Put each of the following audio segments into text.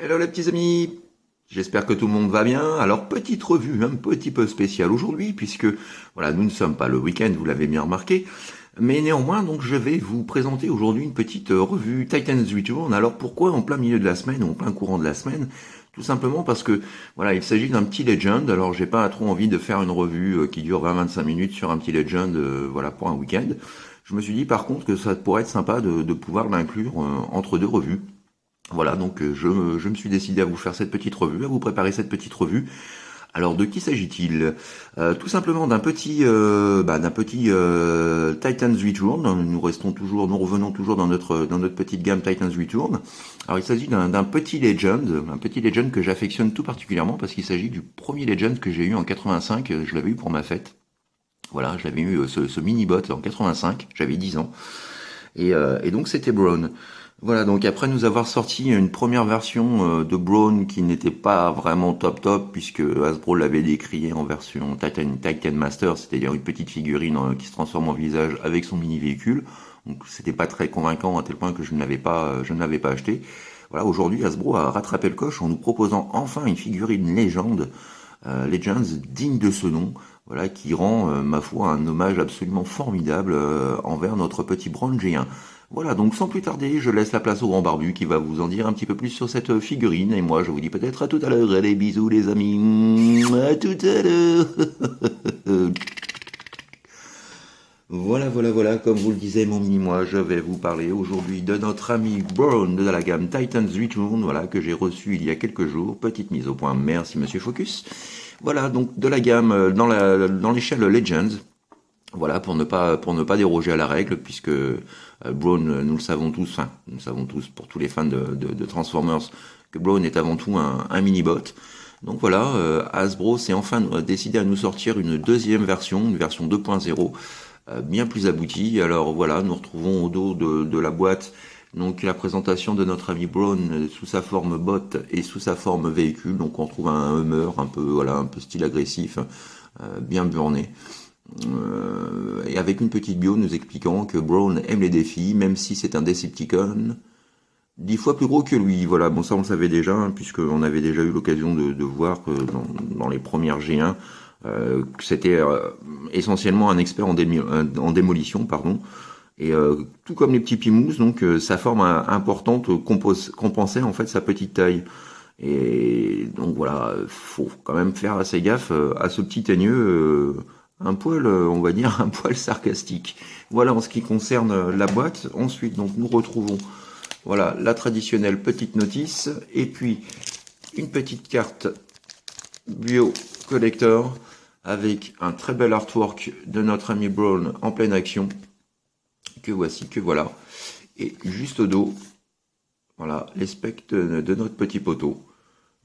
Hello les petits amis, j'espère que tout le monde va bien. Alors petite revue un petit peu spéciale aujourd'hui puisque voilà, nous ne sommes pas le week-end, vous l'avez bien remarqué, mais néanmoins donc je vais vous présenter aujourd'hui une petite revue Titans Return. Alors pourquoi en plein milieu de la semaine ou en plein courant de la semaine? Tout simplement parce que voilà, il s'agit d'un petit Legend. Alors j'ai pas trop envie de faire une revue qui dure 20-25 minutes sur un petit Legend voilà pour un week-end. Je me suis dit par contre que ça pourrait être sympa de pouvoir l'inclure entre deux revues. Voilà, donc je me suis décidé à vous faire cette petite revue, à vous préparer cette petite revue. Alors de qui s'agit-il? Tout simplement d'un petit Titans Return. Nous revenons toujours dans notre petite gamme Titans Return. Alors il s'agit d'un petit Legend, un petit Legend que j'affectionne tout particulièrement parce qu'il s'agit du premier Legend que j'ai eu en 85. Je l'avais eu pour ma fête. Voilà, je l'avais eu ce mini-bot en 85, j'avais 10 ans. Et donc c'était Braun. Voilà, donc après nous avoir sorti une première version de Braun qui n'était pas vraiment top puisque Hasbro l'avait décrié en version Titan Master, c'est-à-dire une petite figurine qui se transforme en visage avec son mini véhicule. Donc c'était pas très convaincant à tel point que je ne l'avais pas acheté. Voilà, aujourd'hui Hasbro a rattrapé le coche en nous proposant enfin une figurine légende, Legends digne de ce nom, voilà, qui rend, ma foi, un hommage absolument formidable envers notre petit Braun G1. Voilà, donc sans plus tarder, je laisse la place au grand barbu qui va vous en dire un petit peu plus sur cette figurine. Et moi, je vous dis peut-être à tout à l'heure. Allez, bisous les amis. À tout à l'heure. Voilà, comme vous le disiez, mon mini-moi, je vais vous parler aujourd'hui de notre ami Braun de la gamme Titans Return, voilà, que j'ai reçu il y a quelques jours. Petite mise au point, merci Monsieur Focus. Voilà, donc de la gamme dans l'échelle Legends. Voilà, pour ne pas déroger à la règle, puisque Braun, nous le savons tous, enfin, nous le savons tous pour tous les fans de Transformers, que Braun est avant tout un mini-bot. Donc voilà, Hasbro s'est enfin décidé à nous sortir une deuxième version, une version 2.0, bien plus aboutie. Alors voilà, nous retrouvons au dos de la boîte donc la présentation de notre ami Braun sous sa forme bot et sous sa forme véhicule. Donc on trouve un Hummer un peu voilà un peu style agressif, bien burné. Et avec une petite bio nous expliquant que Braun aime les défis, même si c'est un Decepticon 10 fois plus gros que lui. Voilà, bon ça on le savait déjà, hein, puisqu'on avait déjà eu l'occasion de voir que dans les premières G1, que c'était essentiellement un expert en démolition, pardon. Et tout comme les petits Pimous, donc sa forme importante compensait en fait sa petite taille. Et donc voilà, faut quand même faire assez gaffe à ce petit teigneux, un poil, on va dire, un poil sarcastique. Voilà en ce qui concerne la boîte. Ensuite, donc nous retrouvons voilà la traditionnelle petite notice et puis une petite carte bio collector avec un très bel artwork de notre ami Braun en pleine action. Que voici, que voilà. Et juste au dos, voilà, les specs de notre petit poteau.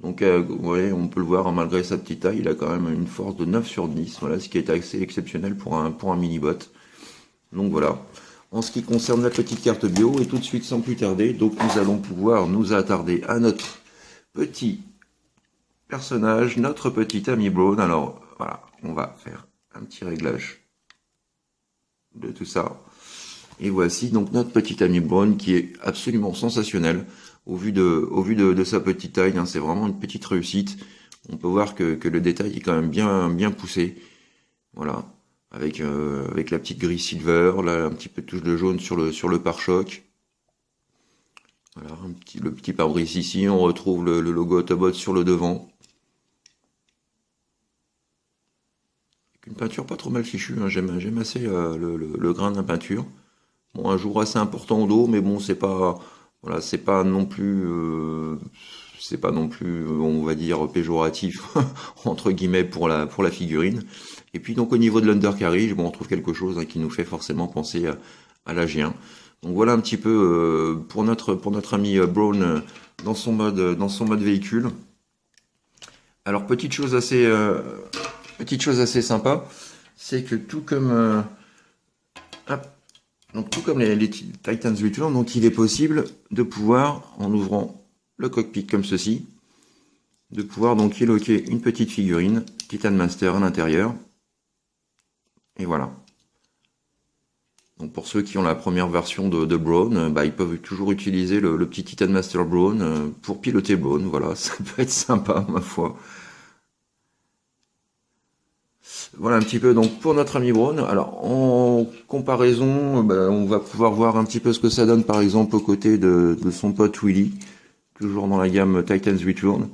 Donc, vous voyez, on peut le voir, hein, malgré sa petite taille, il a quand même une force de 9 sur 10. Voilà, ce qui est assez exceptionnel pour un mini-bot. Donc voilà. En ce qui concerne la petite carte bio, et tout de suite, sans plus tarder, donc nous allons pouvoir nous attarder à notre petit personnage, notre petit ami Braun. Alors, voilà, on va faire un petit réglage de tout ça. Et voici donc notre petit ami Braun qui est absolument sensationnel au vu de sa petite taille, hein, c'est vraiment une petite réussite. On peut voir que le détail est quand même bien poussé. Voilà, avec la petite grille silver, là un petit peu de touche de jaune sur le pare-choc. Voilà, le petit pare-brise ici, on retrouve le logo Autobot sur le devant. Avec une peinture pas trop mal fichue, hein, j'aime assez le grain de la peinture. Bon, un jour assez important au dos, mais bon, c'est pas, voilà, c'est pas non plus, on va dire, péjoratif entre guillemets pour la figurine. Et puis donc au niveau de l'undercarriage, bon, on trouve quelque chose, hein, qui nous fait forcément penser à la G1. Donc voilà un petit peu pour notre ami Braun dans son mode véhicule. Alors petite chose assez sympa, c'est que tout comme hop, donc tout comme les Titans Return, donc il est possible de pouvoir, en ouvrant le cockpit comme ceci, de pouvoir donc éloquer une petite figurine Titan Master à l'intérieur. Et voilà. Donc pour ceux qui ont la première version de Braun, bah, ils peuvent toujours utiliser le petit Titan Master Braun pour piloter Braun. Voilà, ça peut être sympa, ma foi. Voilà un petit peu donc pour notre ami Braun. Alors en comparaison, bah, on va pouvoir voir un petit peu ce que ça donne par exemple aux côtés de son pote Willy, toujours dans la gamme Titan's Return.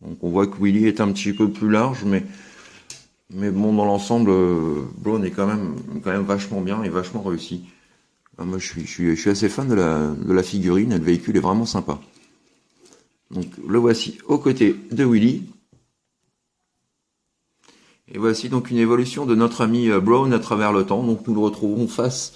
Donc on voit que Willy est un petit peu plus large, mais bon dans l'ensemble, Braun est quand même vachement bien et vachement réussi. Ah, moi je suis assez fan de la figurine, et le véhicule est vraiment sympa. Donc le voici aux côtés de Willy. Et voici donc une évolution de notre ami Braun à travers le temps. Donc nous le retrouvons face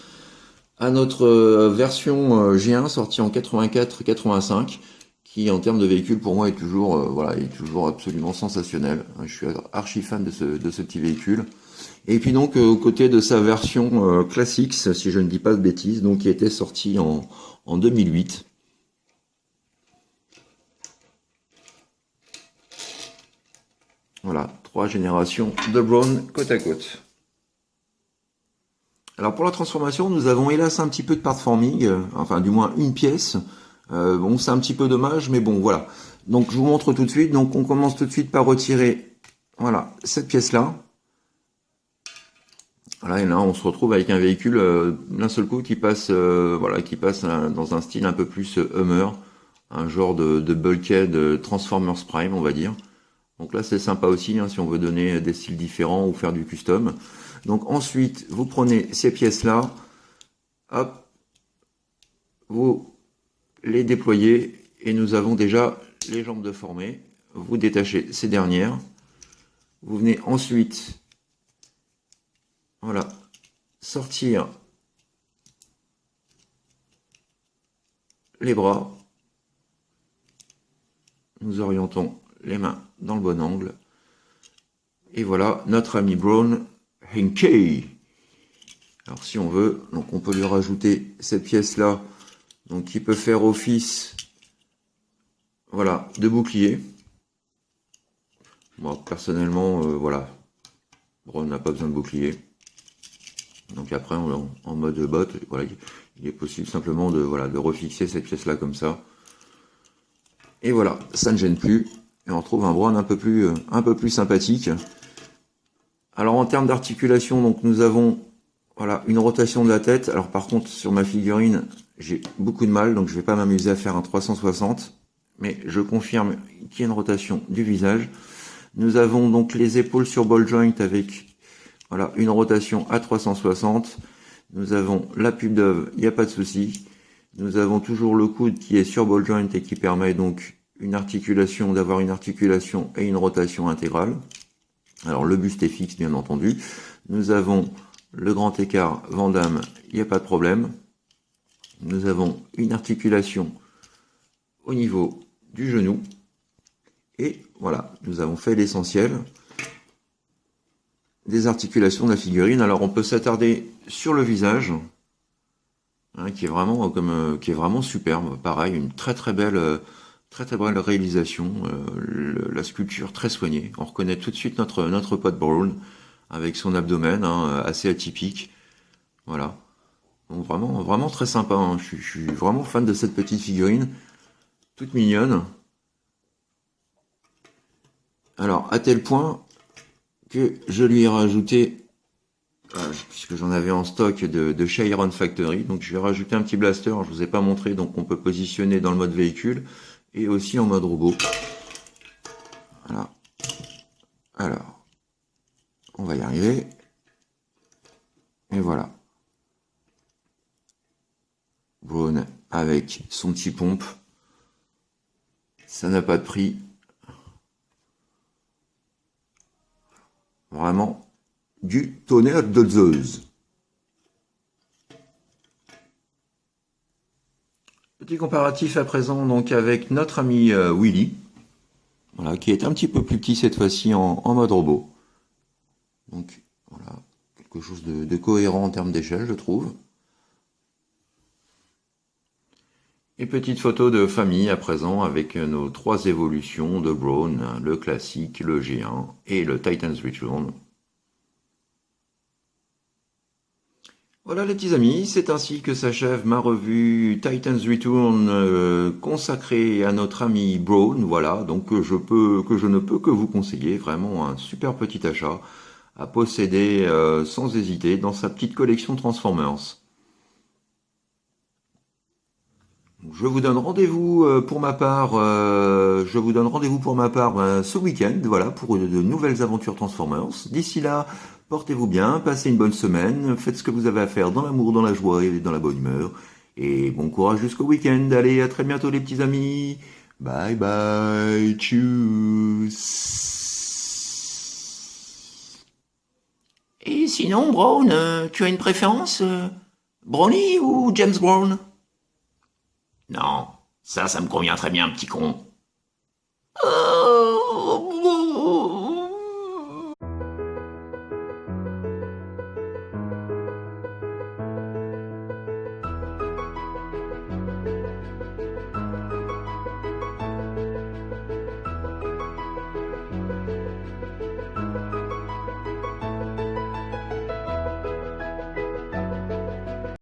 à notre version G1 sortie en 84-85, qui en termes de véhicule pour moi est toujours, voilà, est toujours absolument sensationnel. Je suis archi fan de ce petit véhicule. Et puis donc aux côtés de sa version Classics, si je ne dis pas de bêtises, donc qui était sortie en 2008. Voilà, 3 générations de Braun côte à côte. Alors pour la transformation, nous avons hélas un petit peu de partforming, enfin du moins une pièce. Bon, c'est un petit peu dommage, mais bon, voilà. Donc je vous montre tout de suite. Donc on commence tout de suite par retirer, voilà, cette pièce-là. Voilà, et là on se retrouve avec un véhicule d'un seul coup qui passe, voilà, qui passe dans un style un peu plus Hummer, un genre de bulkhead Transformers Prime, on va dire. Donc là c'est sympa aussi hein, si on veut donner des styles différents ou faire du custom. Donc ensuite vous prenez ces pièces là, hop, vous les déployez et nous avons déjà les jambes de formée. Vous détachez ces dernières. Vous venez ensuite, voilà, sortir les bras. Nous orientons les mains dans le bon angle. Et voilà notre ami Braun Henkei. Alors si on veut, donc on peut lui rajouter cette pièce là, donc qui peut faire office, voilà, de bouclier. Moi personnellement, voilà, Braun n'a pas besoin de bouclier. Donc après en mode botte, voilà, il est possible simplement de voilà de refixer cette pièce là comme ça. Et voilà, ça ne gêne plus. Et on retrouve un Braun un peu plus sympathique. Alors en termes d'articulation, donc nous avons voilà une rotation de la tête. Alors par contre sur ma figurine, j'ai beaucoup de mal, donc je vais pas m'amuser à faire un 360, mais je confirme qu'il y a une rotation du visage. Nous avons donc les épaules sur ball joint avec voilà une rotation à 360. Nous avons la pub d'œuvre, il n'y a pas de souci. Nous avons toujours le coude qui est sur ball joint et qui permet donc d'avoir une articulation et une rotation intégrale. Alors le buste est fixe bien entendu. Nous avons le grand écart Van Damme, il n'y a pas de problème. Nous avons une articulation au niveau du genou. Et voilà, nous avons fait l'essentiel des articulations de la figurine. Alors on peut s'attarder sur le visage, hein, qui est vraiment superbe. Pareil, une très belle réalisation, la sculpture très soignée. On reconnaît tout de suite notre pote Braun avec son abdomen hein, assez atypique. Voilà. Donc vraiment très sympa. Hein. Je suis vraiment fan de cette petite figurine, toute mignonne. Alors à tel point que je lui ai rajouté, puisque j'en avais en stock de chez Iron Factory, donc je vais rajouter un petit blaster. Je vous ai pas montré, donc on peut positionner dans le mode véhicule et aussi en mode robot. Voilà. Alors, on va y arriver. Et voilà. Braun avec son petit pompe. Ça n'a pas de prix. Vraiment du tonnerre de Zeus. Petit comparatif à présent donc avec notre ami Willy. Voilà, qui est un petit peu plus petit cette fois-ci en mode robot. Donc voilà, quelque chose de cohérent en termes d'échelle, je trouve. Et petite photo de famille à présent avec nos 3 évolutions de Braun, le classique, le G1 et le Titan's Return. Voilà les petits amis, c'est ainsi que s'achève ma revue Titans Return consacrée à notre ami Braun. Voilà, donc que je ne peux que vous conseiller, vraiment un super petit achat à posséder sans hésiter dans sa petite collection Transformers. Je vous donne rendez-vous pour ma part. Je vous donne rendez-vous pour ma part ce week-end, voilà, pour de nouvelles aventures Transformers. D'ici là, portez-vous bien, passez une bonne semaine, faites ce que vous avez à faire dans l'amour, dans la joie et dans la bonne humeur. Et bon courage jusqu'au week-end. Allez, à très bientôt les petits amis. Bye bye, tchuss. Et sinon, Brown, tu as une préférence Brownie ou James Brown? Non, ça me convient très bien, petit con. Oh